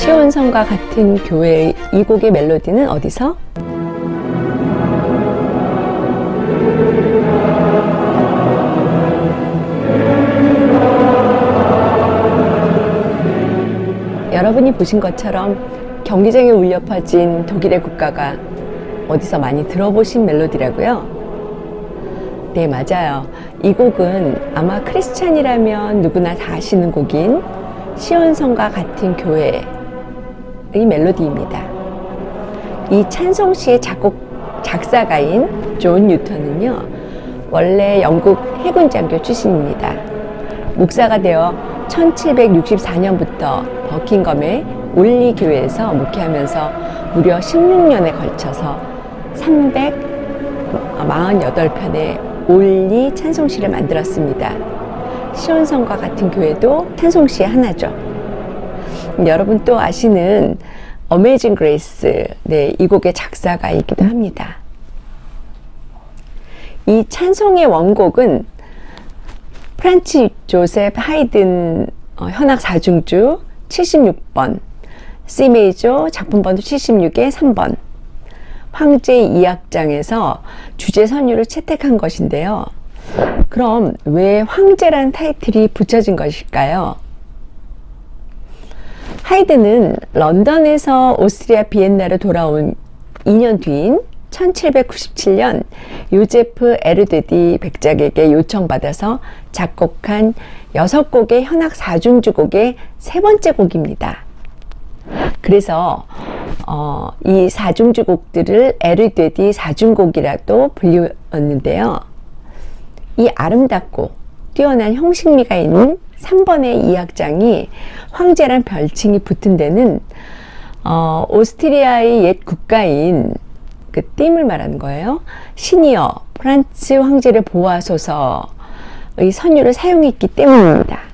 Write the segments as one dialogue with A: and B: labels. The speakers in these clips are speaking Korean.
A: 시온성과 같은 교회의 이 곡의 멜로디는 어디서? 여러분이 보신 것처럼 경기장에 울려 퍼진 독일의 국가가 어디서 많이 들어보신 멜로디라고요? 네, 맞아요. 이 곡은 아마 크리스찬이라면 누구나 다 아시는 곡인 시온성과 같은 교회의 멜로디입니다. 이 찬송시의 작사가인 존 뉴턴은요, 원래 영국 해군 장교 출신입니다. 목사가 되어 1764년부터 버킹엄의 올리 교회에서 목회하면서 무려 16년에 걸쳐서 348편의 올리 찬송시를 만들었습니다. 시온성과 같은 교회도 찬송시의 하나죠. 여러분 또 아시는 Amazing Grace, 네, 이 곡의 작사가이기도 합니다. 이 찬송의 원곡은 프란츠 조셉 하이든 현악 4중주 76번, C 메이저 작품번호 76의 3번, 황제 2악장에서 주제 선율을 채택한 것인데요. 그럼 왜 황제란 타이틀이 붙여진 것일까요? 하이든은 런던에서 오스트리아 비엔나로 돌아온 2년 뒤인 1797년 요제프 에르데디 백작에게 요청받아서 작곡한 6곡의 현악 4중주곡의 세 번째 곡입니다. 그래서 이 4중주곡들을 에르데디 4중곡이라도 불리웠는데요. 이 아름답고 뛰어난 형식미가 있는 3번의 2악장이 황제란 별칭이 붙은 데는 오스트리아의 옛 국가인 그 띠임을 말하는 거예요. 시니어 프란츠 황제를 보호하소서의 선율을 사용했기 때문입니다.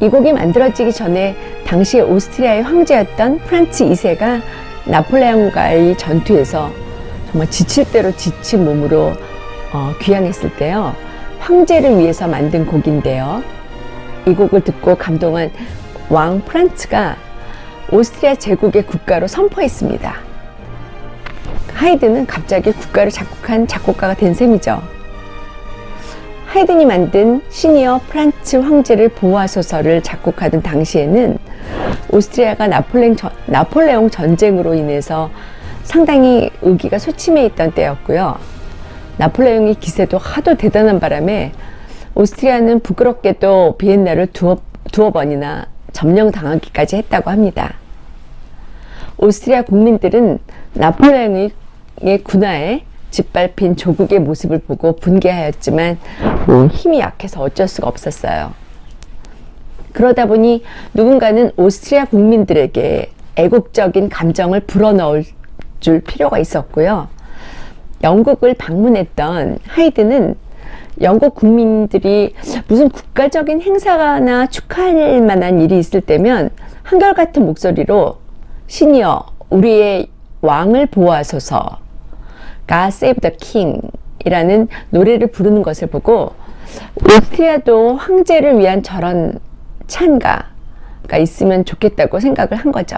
A: 이 곡이 만들어지기 전에 당시 오스트리아의 황제였던 프란츠 2세가 나폴레옹과의 전투에서 정말 지칠 대로 지친 몸으로 귀향했을 때요, 황제를 위해서 만든 곡인데요. 이 곡을 듣고 감동한 왕 프란츠가 오스트리아 제국의 국가로 선포했습니다. 하이든은 갑자기 국가를 작곡한 작곡가가 된 셈이죠. 하이든이 만든 시니어 프란츠 황제를 보호하소서를 작곡하던 당시에는 오스트리아가 나폴레옹 전쟁으로 인해서 상당히 의기가 소침해 있던 때였고요. 나폴레옹의 기세도 하도 대단한 바람에 오스트리아는 부끄럽게도 비엔나를 두어 번이나 점령당하기까지 했다고 합니다. 오스트리아 국민들은 나폴레옹의 군하에 짓밟힌 조국의 모습을 보고 분개하였지만 힘이 약해서 어쩔 수가 없었어요. 그러다 보니 누군가는 오스트리아 국민들에게 애국적인 감정을 불어넣을 줄 필요가 있었고요. 영국을 방문했던 하이든은 영국 국민들이 무슨 국가적인 행사나 축하할 만한 일이 있을 때면 한결같은 목소리로 시니어, 우리의 왕을 보호하소서, God Save the King 이라는 노래를 부르는 것을 보고 오스트리아도 황제를 위한 저런 찬가가 있으면 좋겠다고 생각을 한 거죠.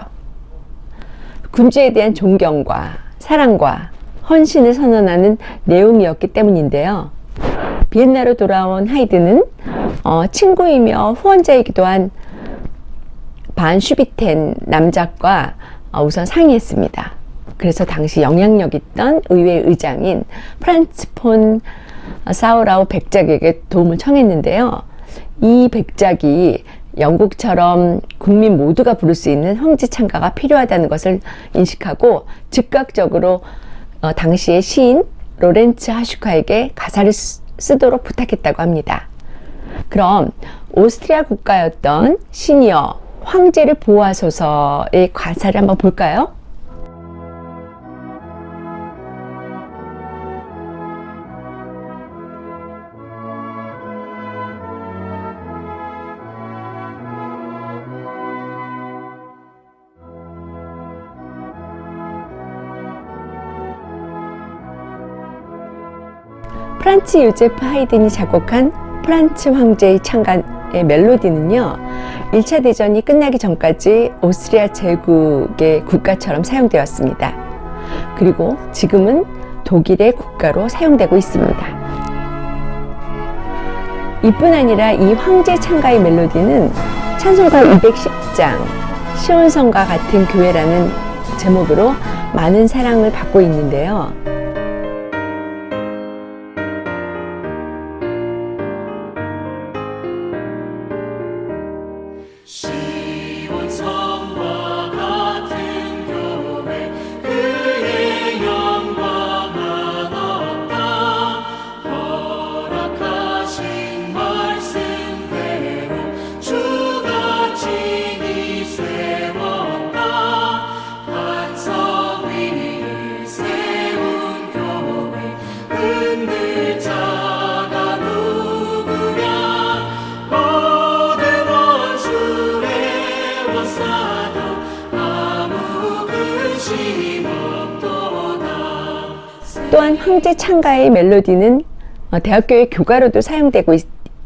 A: 군주에 대한 존경과 사랑과 헌신을 선언하는 내용이었기 때문인데요. 비엔나로 돌아온 하이든은 친구이며 후원자이기도 한 반 슈비텐 남작과 우선 상의했습니다. 그래서 당시 영향력 있던 의회 의장인 프란츠 폰 사우라우 백작에게 도움을 청했는데요. 이 백작이 영국처럼 국민 모두가 부를 수 있는 황제 찬가가 필요하다는 것을 인식하고 즉각적으로 당시의 시인 로렌츠 하슈카에게 가사를 쓰도록 부탁했다고 합니다. 그럼 오스트리아 국가였던 시니어 황제를 보호하소서의 가사를 한번 볼까요? 프란츠 요제프 하이든이 작곡한 프란츠 황제의 창간의 멜로디는요, 1차 대전이 끝나기 전까지 오스트리아 제국의 국가처럼 사용되었습니다. 그리고 지금은 독일의 국가로 사용되고 있습니다. 이뿐 아니라 이 황제 창가의 멜로디는 찬송가 210장, 시온성과 같은 교회라는 제목으로 많은 사랑을 받고 있는데요.
B: 시온성과 같은 교회 그의 영광만 없다 허락하신 말씀대로 주가 친히 세웠다 반석 위를 세운 교회 은들자가 누구랴 모든 원수를 에워싸도 아무 근심 없도다.
A: 또한 황제 창가의 멜로디는 대학교의 교가로도 사용되고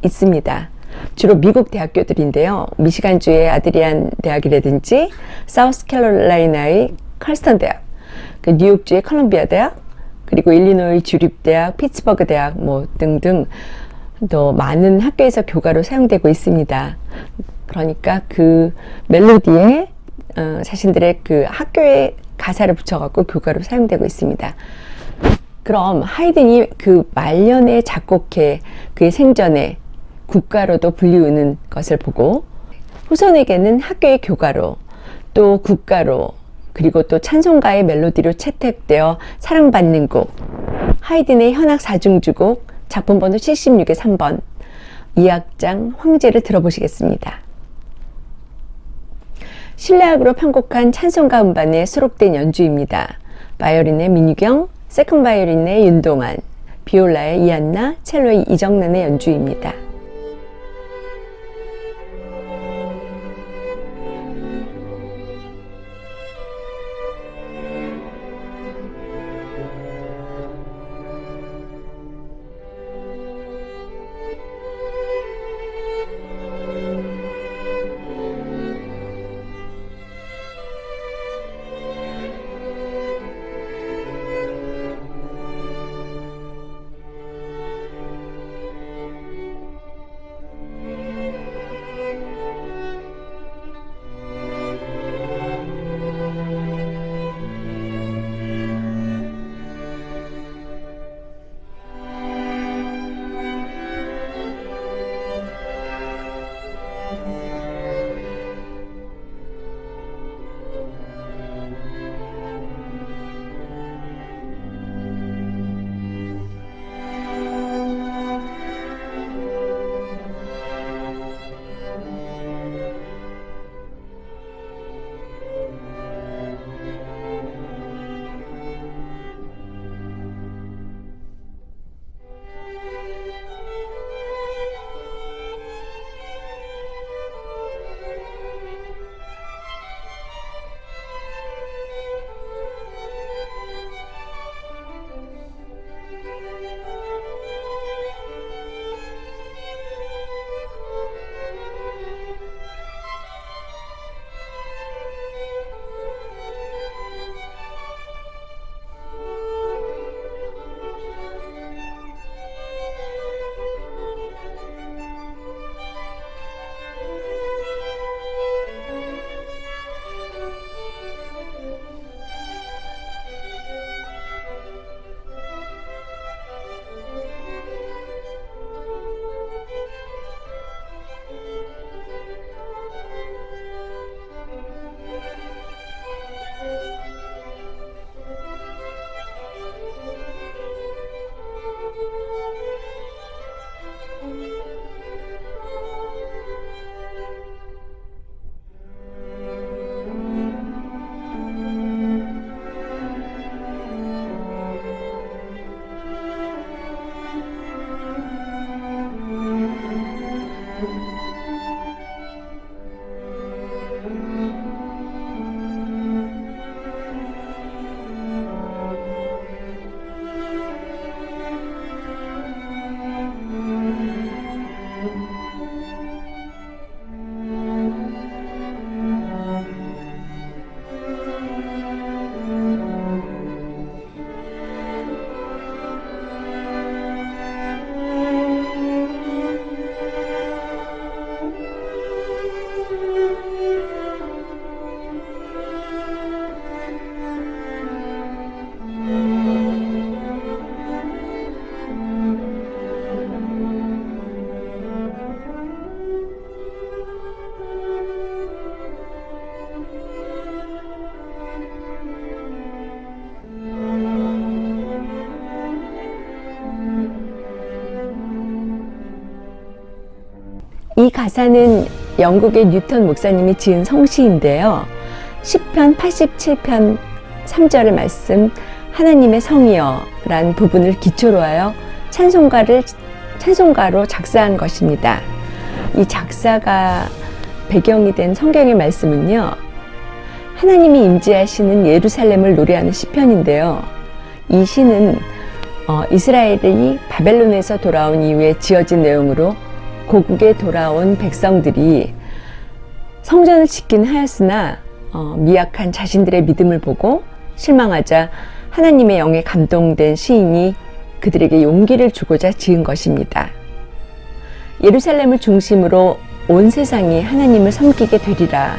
A: 있습니다. 주로 미국 대학교들인데요. 미시간주의 아드리안 대학이라든지 사우스캐롤라이나의 칼스턴 대학, 뉴욕주의 컬럼비아 대학, 그리고 일리노이 주립대학, 피츠버그 대학 등등 또 많은 학교에서 교가로 사용되고 있습니다. 그러니까 그 멜로디에 자신들의 그 학교의 가사를 붙여갖고 교가로 사용되고 있습니다. 그럼 하이든이 그 말년에 작곡해 그의 생전에 국가로도 불리우는 것을 보고 후손에게는 학교의 교가로 또 국가로 그리고 또 찬송가의 멜로디로 채택되어 사랑받는 곡 하이든의 현악 사중주곡 작품 번호 76의 3번 2악장 황제를 들어보시겠습니다. 신뢰악으로 편곡한 찬송가 음반에 수록된 연주입니다. 바이올린의 민유경, 세컨 바이올린의 윤동환, 비올라의 이한나, 첼로의 이정란의 연주입니다. 이 가사는 영국의 뉴턴 목사님이 지은 성시인데요. 시편 87편 3절의 말씀 하나님의 성이여 라는 부분을 기초로 하여 찬송가로 작사한 것입니다. 이 작사가 배경이 된 성경의 말씀은요, 하나님이 임재하시는 예루살렘을 노래하는 시편인데요. 이 시는 이스라엘이 바벨론에서 돌아온 이후에 지어진 내용으로 고국에 돌아온 백성들이 성전을 짓긴 하였으나 미약한 자신들의 믿음을 보고 실망하자 하나님의 영에 감동된 시인이 그들에게 용기를 주고자 지은 것입니다. 예루살렘을 중심으로 온 세상이 하나님을 섬기게 되리라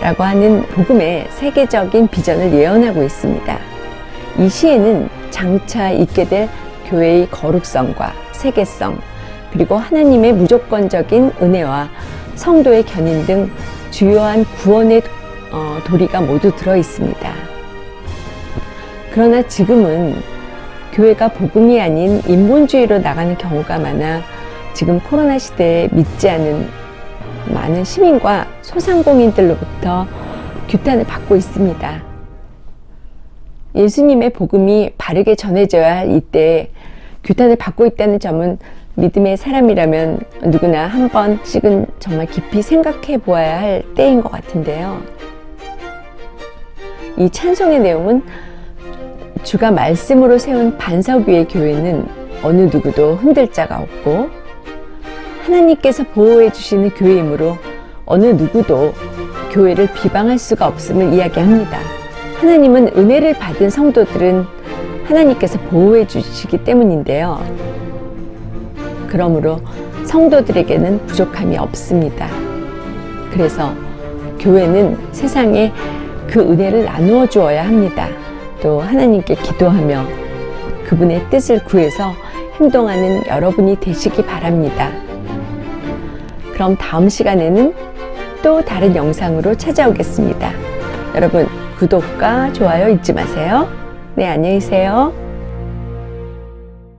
A: 라고 하는 복음의 세계적인 비전을 예언하고 있습니다. 이 시에는 장차 있게 될 교회의 거룩성과 세계성, 그리고 하나님의 무조건적인 은혜와 성도의 견인 등 주요한 구원의 도리가 모두 들어 있습니다. 그러나 지금은 교회가 복음이 아닌 인본주의로 나가는 경우가 많아 지금 코로나 시대에 믿지 않은 많은 시민과 소상공인들로부터 규탄을 받고 있습니다. 예수님의 복음이 바르게 전해져야 할 이때에 규탄을 받고 있다는 점은 믿음의 사람이라면 누구나 한 번씩은 정말 깊이 생각해 보아야 할 때인 것 같은데요. 이 찬송의 내용은 주가 말씀으로 세운 반석 위의 교회는 어느 누구도 흔들 자가 없고 하나님께서 보호해 주시는 교회이므로 어느 누구도 교회를 비방할 수가 없음을 이야기합니다. 하나님은 은혜를 받은 성도들은 하나님께서 보호해 주시기 때문인데요. 그러므로 성도들에게는 부족함이 없습니다. 그래서 교회는 세상에 그 은혜를 나누어 주어야 합니다. 또 하나님께 기도하며 그분의 뜻을 구해서 행동하는 여러분이 되시기 바랍니다. 그럼 다음 시간에는 또 다른 영상으로 찾아오겠습니다. 여러분 구독과 좋아요 잊지 마세요. 네, 안녕히 계세요.